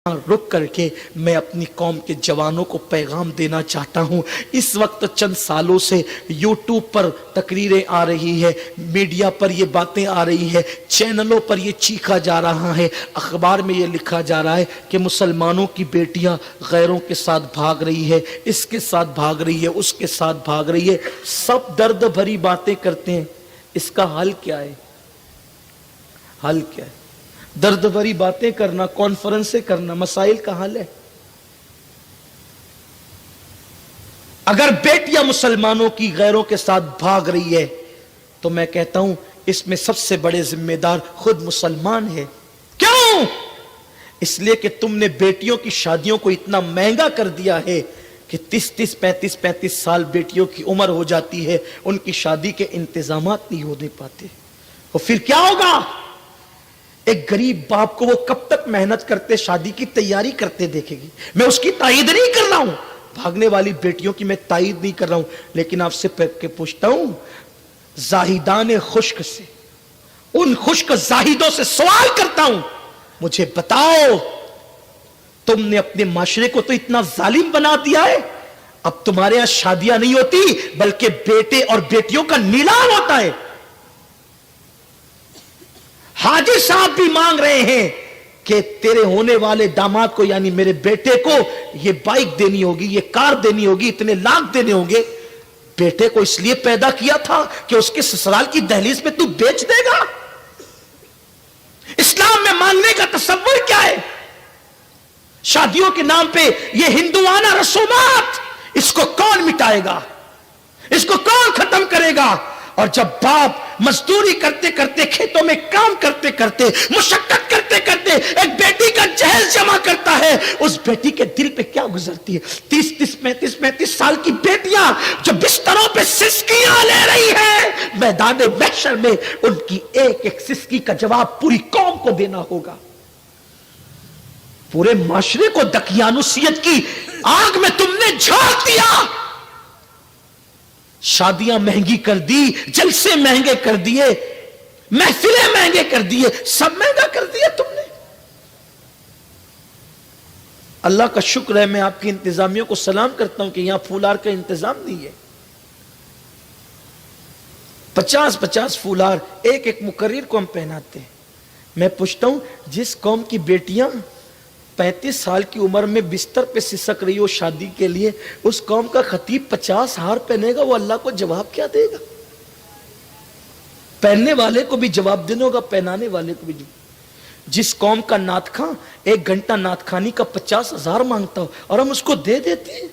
रुक करके मैं अपनी कौम के जवानों को पैगाम देना चाहता हूं। इस वक्त चंद सालों से यूट्यूब पर तकरीरें आ रही है, मीडिया पर ये बातें आ रही है, चैनलों पर ये चीखा जा रहा है, अखबार में ये लिखा जा रहा है कि मुसलमानों की बेटियां गैरों के साथ भाग रही है, इसके साथ भाग रही है, उसके साथ भाग रही है। सब दर्द भरी बातें करते हैं। इसका हल क्या है? हल क्या है? दर्द भरी बातें करना, कॉन्फ्रेंसें करना मसाइल का हल है? अगर बेटियां मुसलमानों की गैरों के साथ भाग रही है तो मैं कहता हूं इसमें सबसे बड़े जिम्मेदार खुद मुसलमान है। क्यों? इसलिए कि तुमने बेटियों की शादियों को इतना महंगा कर दिया है कि 30-30, 35-35 साल बेटियों की उम्र हो जाती है, उनकी शादी के इंतजामात नहीं होने पाते। तो फिर क्या होगा? एक गरीब बाप को वो कब तक मेहनत करते, शादी की तैयारी करते देखेगी। मैं उसकी तायीद नहीं कर रहा हूं, भागने वाली बेटियों की मैं तायीद नहीं कर रहा हूं, लेकिन आपसे पूछता हूं, जाहिदान खुश्क से, उन खुश्क जाहिदों से सवाल करता हूं, मुझे बताओ, तुमने अपने माशरे को तो इतना जालिम बना दिया है, अब तुम्हारे यहां शादियां नहीं होती बल्कि बेटे और बेटियों का नीलाम होता है। हाजी साहब भी मांग रहे हैं कि तेरे होने वाले दामाद को, यानी मेरे बेटे को, ये बाइक देनी होगी, ये कार देनी होगी, इतने लाख देने होंगे। बेटे को इसलिए पैदा किया था कि उसके ससुराल की दहलीज पे तू बेच देगा? इस्लाम में मांगने का तसव्वुर क्या है? शादियों के नाम पे ये हिंदुआना रसूमात, इसको कौन मिटाएगा? इसको कौन खत्म करेगा? और जब बाप मजदूरी करते करते, खेतों में काम करते करते, मुशक्कत करते करते एक बेटी का जहेज जमा करता है, उस बेटी के दिल पे क्या गुजरती है? 30-30, 35-35 साल की बेटियां जो बिस्तरों पे सिसकियां ले रही है, मैदान महशर में उनकी एक एक सिसकी का जवाब पूरी कौम को देना होगा। पूरे माशरे को दकियानुसियत की आग में तुमने झोंक दिया। शादियां महंगी कर दी, जलसे महंगे कर दिए, महफिलें महंगे कर दिए, सब महंगा कर दिया तुमने। अल्लाह का शुक्र है, मैं आपकी इंतजामियों को सलाम करता हूं कि यहां फूलार का इंतजाम नहीं है। 50-50 फूलार एक एक मुकर्रिर को हम पहनाते हैं। मैं पूछता हूं, जिस कौम की बेटियां 35 साल की उम्र में बिस्तर पे सिसक रही हो शादी के लिए, उस कौम का खतीब 50 हार पहनेगा, वो अल्लाह को जवाब क्या देगा? पहनने वाले को भी जवाब देना होगा, पहनाने वाले को भी। जिस कौम का नात खां 1 घंटा नात खानी का 50,000 मांगता हो और हम उसको दे देते हैं।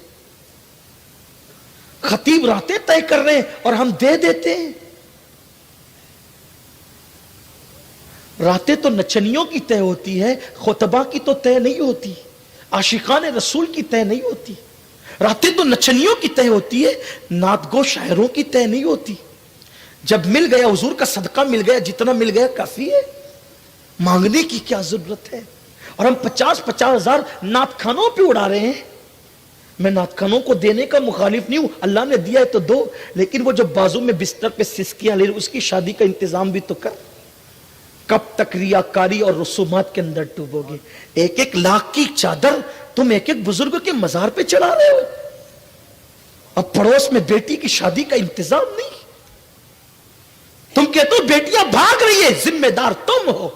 खतीब रातें तय कर रहे हैं और हम दे देते हैं। रातें तो नचनियों की तय होती है, खुतबा की तो तय नहीं होती, आशिकान रसूल की तय नहीं होती। रातें तो नचनियों की तय होती है, नातगो शायरों की तय नहीं होती। जब मिल गया, हुजूर का सदका मिल गया, जितना मिल गया काफी है, मांगने की क्या जरूरत है? और हम 50-50 हजार नातखानों पे उड़ा रहे हैं। मैं नातखानों को देने का मुखालिफ नहीं हूं, अल्लाह ने दिया है तो दो, लेकिन वो जो बाजू में बिस्तर पे सिसकियां ले रही, उसकी शादी का इंतजाम भी तो कर। कब तक रियाकारी और रसूमात के अंदर डूबोगे? 1-1 लाख की चादर तुम एक एक बुजुर्ग के मजार पे चढ़ा रहे हो। अब पड़ोस में बेटी की शादी का इंतजाम नहीं। तुम कहते हो बेटियां भाग रही है, जिम्मेदार तुम हो,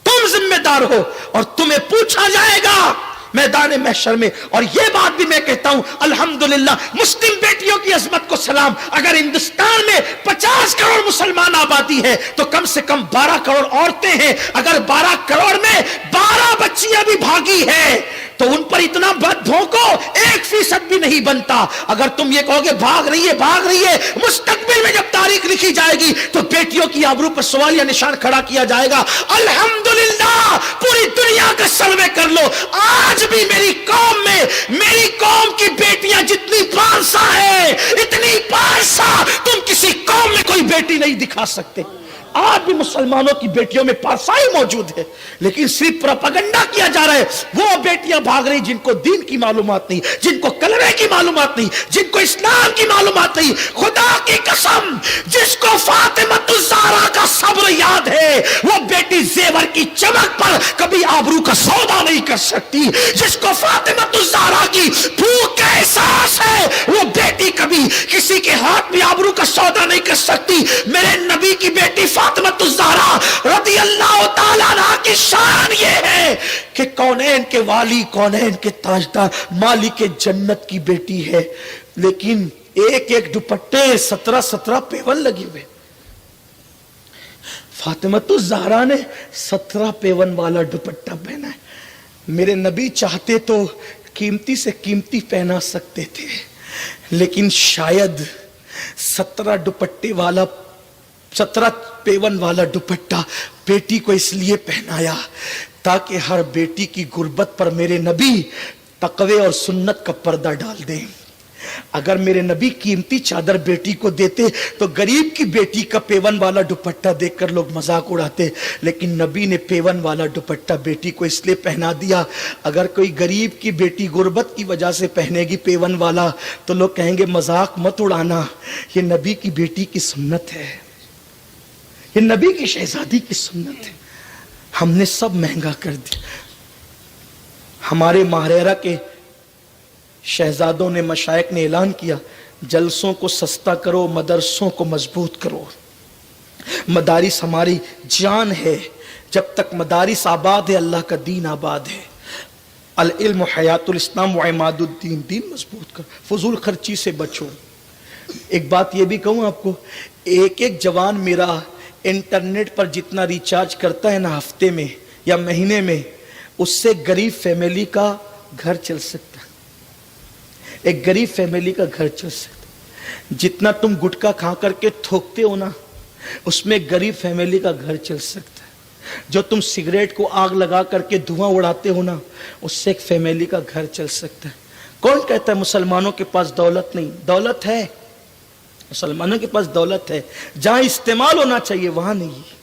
तुम जिम्मेदार हो, और तुम्हें पूछा जाएगा मैदान महशर में। और यह बात भी मैं कहता हूं, अल्हम्दुलिल्लाह, मुस्लिम बेटियों की अजमत को सलाम। अगर हिंदुस्तान में 50 करोड़ मुसलमान आबादी है तो कम से कम 12 करोड़ औरतें हैं। अगर 12 करोड़ में 12 बच्चियां भी भागी है तो उन पर इतना बद भोंको 1% भी नहीं बनता। अगर तुम ये कहोगे भाग रही है, मुस्तकबिल में जब तारीख लिखी जाएगी तो बेटियों की आबरू पर सवालिया निशान खड़ा किया जाएगा। अल्हम्दुलिल्लाह, पूरी दुनिया का सर्वे कर लो, आज भी मेरी कौम में, मेरी कौम की बेटियां जितनी पारसा है, इतनी पारसा तुम किसी कौम में कोई बेटी नहीं दिखा सकते। आज भी मुसलमानों की बेटियों में पारसाई मौजूद है, लेकिन सिर्फ प्रोपेगेंडा किया जा रहा है। वो बेटियां भाग रही जिनको दीन की मालूमात नहीं, जिनको कलमे की معلومات نہیں, جن کو اسلام کی معلومات نہیں, خدا کی قسم جس کو فاطمہ الزہرا کا صبر یاد ہے وہ بیٹی زیور کی چمک پر کبھی آبرو کا سودا نہیں کر سکتی. جس کو فاطمہ الزہرا کی بھوک کا احساس ہے وہ بیٹی کبھی کسی کے ہاتھ میں آبرو کا سودا نہیں کر سکتی. میرے نبی کی بیٹی فاطمہ الزہرا رضی اللہ تعالیٰ عنہا کی شان یہ ہے کہ کونین کے والی, کونین کے تاجدار, مالک جنت کی بیٹی ہے, لیکن ایک ایک دوپٹے 17 پیون لگے ہوئے. فاطمہ الزہرا نے 17 پیون والا دوپٹہ پہنا ہے. میرے نبی چاہتے تو قیمتی سے قیمتی پہنا سکتے تھے, لیکن شاید 17 پیون والا دوپٹہ بیٹی کو اس لیے پہنایا تاکہ ہر بیٹی کی غربت پر میرے نبی تقوی اور سنت کا پردہ ڈال دیں. اگر میرے نبی قیمتی چادر بیٹی کو دیتے تو غریب کی بیٹی کا پیون والا دوپٹہ دیکھ کر لوگ مذاق اڑاتے, لیکن نبی نے پیون والا دوپٹہ بیٹی کو اس لیے پہنا دیا. اگر کوئی غریب کی بیٹی غربت کی وجہ سے پہنے گی پیون والا تو لوگ کہیں گے مذاق مت اڑانا, یہ نبی کی بیٹی کی سنت ہے, یہ نبی کی شہزادی کی سنت ہے. ہم نے سب مہنگا کر دیا. ہمارے ماہریرہ کے شہزادوں نے, مشائخ نے اعلان کیا جلسوں کو سستا کرو, مدرسوں کو مضبوط کرو. مدارس ہماری جان ہے, جب تک مدارس آباد ہے اللہ کا دین آباد ہے. العلم حیات الاسلام و عماد الدین, دین مضبوط کرو, فضول خرچی سے بچو. ایک بات یہ بھی کہوں آپ کو, ایک جوان میرا انٹرنیٹ پر جتنا ریچارج کرتا ہے نا ہفتے میں یا مہینے میں, اس سے غریب فیملی کا گھر چل سکتا ہے. ایک غریب فیملی کا گھر چل سکتا ہے. جتنا تم گٹکا کھا کر کے تھوکتے ہو نا, اس میں غریب فیملی کا گھر چل سکتا ہے. جو تم سگریٹ کو آگ لگا کر کے دھواں اڑاتے ہو نا, اس سے ایک فیملی کا گھر چل سکتا ہے. کون کہتا ہے مسلمانوں کے پاس دولت نہیں؟ دولت ہے, مسلمانوں کے پاس دولت ہے. جہاں استعمال ہونا چاہیے وہاں نہیں ہے,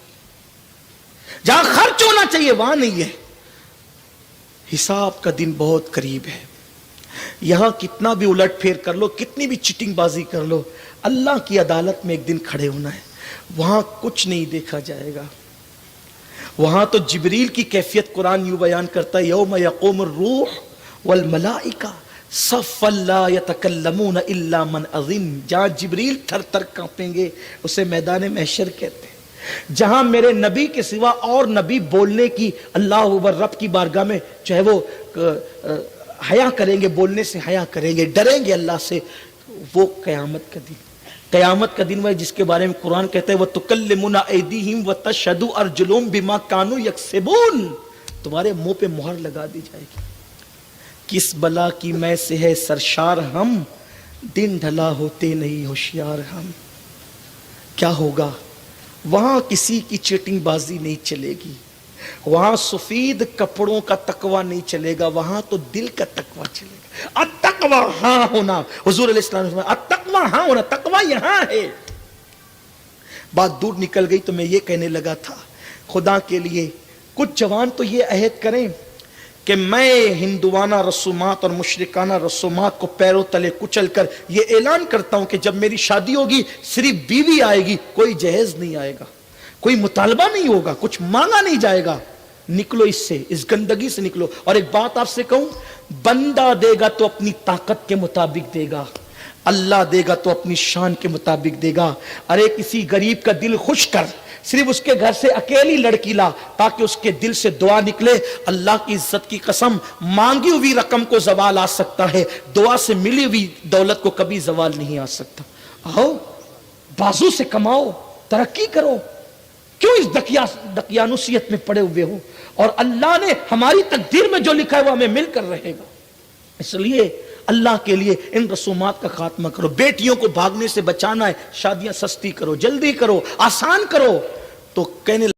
جہاں خرچ ہونا چاہیے وہاں نہیں ہے. حساب کا دن بہت قریب ہے. یہاں کتنا بھی الٹ پھیر کر لو, کتنی بھی چٹنگ بازی کر لو, اللہ کی عدالت میں ایک دن کھڑے ہونا ہے. وہاں کچھ نہیں دیکھا جائے گا. وہاں تو جبریل کی کیفیت قرآن یوں بیان کرتا ہے, یوم یقوم الروح والملائکہ صفا لا یتکلمون الا من اذن. جہاں جبریل تھر تھر کانپیں گے اسے میدان محشر کہتے ہیں. جہاں میرے نبی کے سوا اور نبی بولنے کی, اللہ اکبر, رب کی بارگاہ میں چاہے وہ حیا کریں گے, بولنے سے حیا کریں گے, ڈریں گے اللہ سے, وہ قیامت کا دن. قیامت کا دن وہ جس کے بارے میں قرآن کہتا ہے وَتُكَلِّمُنَا أَيْدِيهِمْ وَتَشْهَدُ أَرْجُلُهُمْ بِمَا كَانُوا يَكْسِبُونَ. تمہارے منہ پہ مہر لگا دی جائے گی. کس بلا کی میں سے ہے سرشار ہم, دن ڈھلا ہوتے نہیں ہوشیار ہم. کیا ہوگا وہاں؟ کسی کی چیٹنگ بازی نہیں چلے گی. وہاں سفید کپڑوں کا تقوی نہیں چلے گا, وہاں تو دل کا تقوی چلے گا. التقوی ہاں ہونا, حضور علیہ السلام نے فرمایا التقوی ہاں ہونا, تقوی یہاں ہے. بات دور نکل گئی تو میں یہ کہنے لگا تھا, خدا کے لیے کچھ جوان تو یہ عہد کریں کہ میں ہندوانہ رسومات اور مشرکانہ رسومات کو پیروں تلے کچل کر یہ اعلان کرتا ہوں کہ جب میری شادی ہوگی صرف بیوی آئے گی, کوئی جہیز نہیں آئے گا, کوئی مطالبہ نہیں ہوگا, کچھ مانگا نہیں جائے گا. نکلو اس سے, اس گندگی سے نکلو. اور ایک بات آپ سے کہوں, بندہ دے گا تو اپنی طاقت کے مطابق دے گا, اللہ دے گا تو اپنی شان کے مطابق دے گا. ارے کسی غریب کا دل خوش کر, صرف اس کے گھر سے اکیلی لڑکی لا تاکہ اس کے دل سے دعا نکلے. اللہ کی عزت کی قسم, مانگی ہوئی رقم کو زوال آ سکتا ہے, دعا سے ملی ہوئی دولت کو کبھی زوال نہیں آ سکتا. آؤ بازو سے کماؤ, ترقی کرو, کیوں اس دقیانوسیت میں پڑے ہوئے ہو؟ اور اللہ نے ہماری تقدیر میں جو لکھا ہے وہ ہمیں مل کر رہے گا. اس لیے اللہ کے لیے ان رسومات کا خاتمہ کرو. بیٹیوں کو بھاگنے سے بچانا ہے, شادیاں سستی کرو, جلدی کرو, آسان کرو. تو کہنے